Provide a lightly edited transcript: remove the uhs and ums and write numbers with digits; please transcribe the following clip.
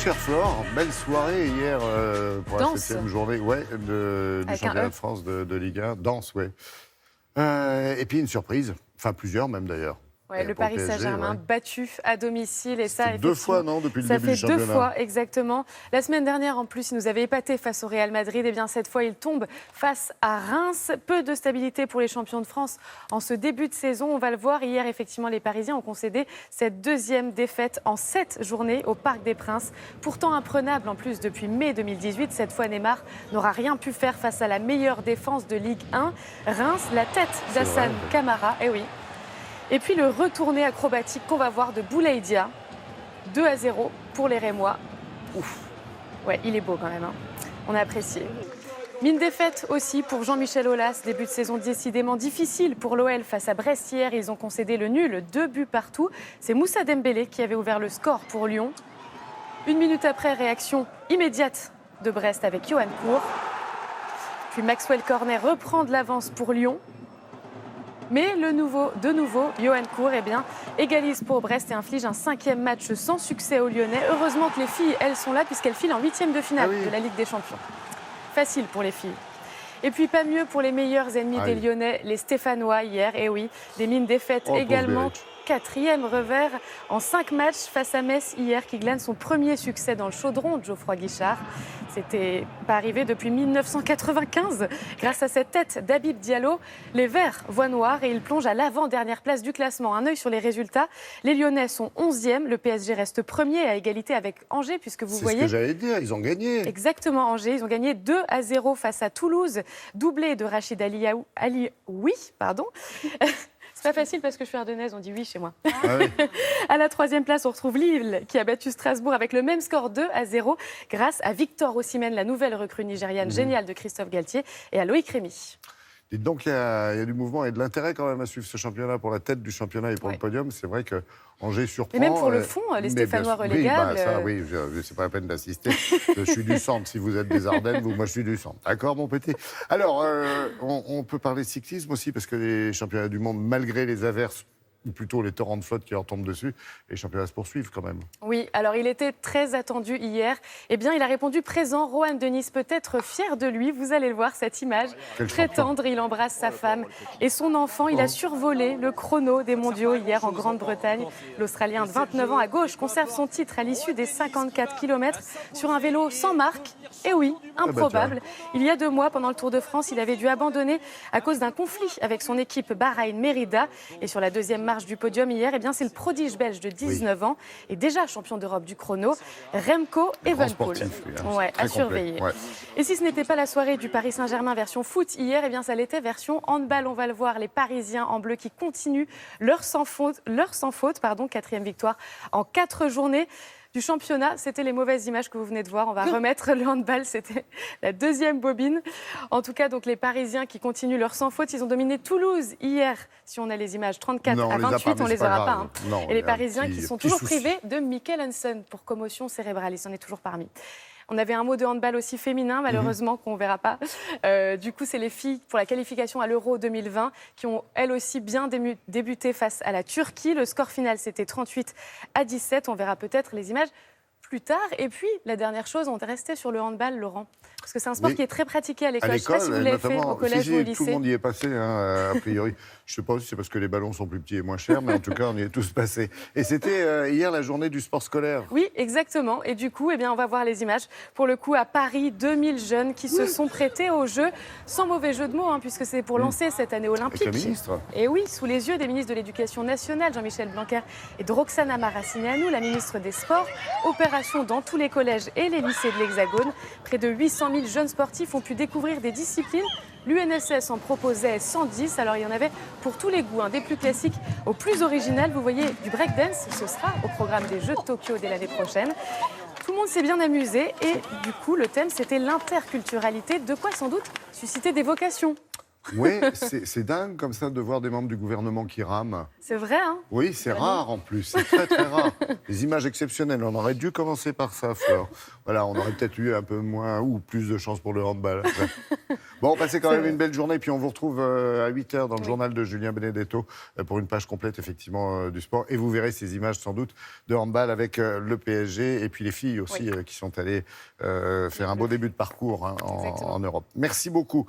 chère Flore, belle soirée hier pour la 7e journée du championnat de France de Ligue 1. Danse, ouais. Et puis une surprise, enfin plusieurs même d'ailleurs. Ouais, le Paris Saint-Germain battu à domicile. Et ça, deux fois, non, depuis le début du championnat. Ça fait 2 fois, exactement. La semaine dernière, en plus, il nous avait épaté face au Real Madrid. Et bien, cette fois, il tombe face à Reims. Peu de stabilité pour les champions de France en ce début de saison. On va le voir. Hier, effectivement, les Parisiens ont concédé cette 2e défaite en 7 journées au Parc des Princes. Pourtant imprenable, en plus, depuis mai 2018. Cette fois, Neymar n'aura rien pu faire face à la meilleure défense de Ligue 1. Reims, la tête d'Hassane Camara. Eh oui. Et puis le retourné acrobatique qu'on va voir de Boulaïdia, 2-0 pour les Rémois. Ouf, ouais, il est beau quand même, hein. On a apprécié. Mine défaite aussi pour Jean-Michel Aulas, début de saison décidément difficile pour l'OL face à Brest hier. Ils ont concédé le nul, 2 buts partout. C'est Moussa Dembélé qui avait ouvert le score pour Lyon. 1 minute après, réaction immédiate de Brest avec Yoann Cour. Puis Maxwell Cornet reprend de l'avance pour Lyon. Mais de nouveau, Yoann Cour égalise pour Brest et inflige un 5e match sans succès aux Lyonnais. Heureusement que les filles, elles sont là puisqu'elles filent en 8e de finale de la Ligue des Champions. Facile pour les filles. Et puis pas mieux pour les meilleurs ennemis des Lyonnais, les Stéphanois hier. Et oui, des mines défaites également. 4e revers en 5 matchs face à Metz hier, qui glane son premier succès dans le chaudron de Geoffroy Guichard. C'était pas arrivé depuis 1995. Grâce à cette tête d'Habib Diallo, les Verts voient noir et ils plongent à l'avant-dernière place du classement. Un œil sur les résultats. Les Lyonnais sont 11e, le PSG reste premier à égalité avec Angers, puisque vous voyez... C'est ce que j'allais dire, ils ont gagné. Exactement, Angers. Ils ont gagné 2-0 face à Toulouse. Doublé de Rachid Alioui, pardon. C'est pas facile parce que je suis ardennaise, on dit oui chez moi. Ah oui. À la 3e place, on retrouve Lille qui a battu Strasbourg avec le même score 2-0 grâce à Victor Osimhen, la nouvelle recrue nigériane géniale de Christophe Galtier, et à Loïc Rémy. Dites donc, il y a du mouvement et de l'intérêt quand même à suivre ce championnat pour la tête du championnat et pour le podium. C'est vrai que Angers surprend. Et même pour le fond, les Stéphanois relégables. Oui, c'est pas la peine d'assister. Je suis du centre. Si vous êtes des Ardennes, moi je suis du centre. D'accord, mon petit. Alors, on peut parler de cyclisme aussi parce que les championnats du monde, malgré les averses, ou plutôt les torrents de flotte qui leur tombent dessus, les championnats se poursuivent quand même. Oui, alors il était très attendu hier. Eh bien, il a répondu présent. Rohan Dennis peut être fier de lui. Vous allez le voir, cette image. Très tendre, il embrasse sa femme et son enfant. Il a survolé le chrono des mondiaux hier en Grande-Bretagne. L'Australien de 29 ans à gauche conserve son titre à l'issue des 54 km sur un vélo sans marque. Et oui, improbable. Il y a 2 mois, pendant le Tour de France, il avait dû abandonner à cause d'un conflit avec son équipe Bahrain Merida. Et sur la 2e marche du podium hier, c'est le prodige belge de 19 ans et déjà champion d'Europe du chrono, Remco Evenepoel. À surveiller. Ouais. Et si ce n'était pas la soirée du Paris Saint-Germain version foot hier, ça l'était version handball. On va le voir, les Parisiens en bleu qui continuent leur sans faute, 4e victoire en 4 journées. Du championnat, c'était les mauvaises images que vous venez de voir. On va remettre le handball, c'était la 2e bobine. En tout cas, donc les Parisiens qui continuent leur sans faute, ils ont dominé Toulouse hier. Si on a les images 34-28, on les aura pas. Hein. Non, et les Parisiens qui sont toujours privés de Mikkel Hansen pour commotion cérébrale. Il s'en est toujours parmi. On avait un mot de handball aussi féminin, malheureusement, qu'on ne verra pas. Du coup, c'est les filles pour la qualification à l'Euro 2020 qui ont, elles aussi, bien débuté face à la Turquie. Le score final, c'était 38-17. On verra peut-être les images plus tard. Et puis, la dernière chose, on est resté sur le handball, Laurent. Parce que c'est un sport qui est très pratiqué à l'école. Je ne sais pas si vous l'avez fait au collège ou au lycée. Tout le monde y est passé, a priori. Je ne sais pas si c'est parce que les ballons sont plus petits et moins chers, mais en tout cas, on y est tous passés. Et c'était hier la journée du sport scolaire. Oui, exactement. Et du coup, on va voir les images. Pour le coup, à Paris, 2000 jeunes qui se sont prêtés au jeu, sans mauvais jeu de mots, puisque c'est pour lancer cette année olympique. Avec la ministre. Et oui, sous les yeux des ministres de l'Éducation nationale, Jean-Michel Blanquer et de Roxana Maracineanu, la ministre des Sports. Opération dans tous les collèges et les lycées de l'Hexagone. Près de 800 000 jeunes sportifs ont pu découvrir des disciplines. L'UNSS en proposait 110, alors il y en avait pour tous les goûts, des plus classiques aux plus originales. Vous voyez, du breakdance, ce sera au programme des Jeux de Tokyo dès l'année prochaine. Tout le monde s'est bien amusé et du coup, le thème, c'était l'interculturalité, de quoi sans doute susciter des vocations. Oui, c'est dingue comme ça de voir des membres du gouvernement qui rament. C'est vrai, hein? Oui, c'est rare en plus, c'est très très rare. Des images exceptionnelles, on aurait dû commencer par ça, Fleur. Voilà, on aurait peut-être eu un peu moins ou plus de chance pour le handball. Bon, passez quand même une belle journée, puis on vous retrouve à 8h dans le journal de Julien Benedetto pour une page complète effectivement du sport. Et vous verrez ces images sans doute de handball avec le PSG et puis les filles aussi qui sont allées faire un beau début de parcours en Europe. Merci beaucoup.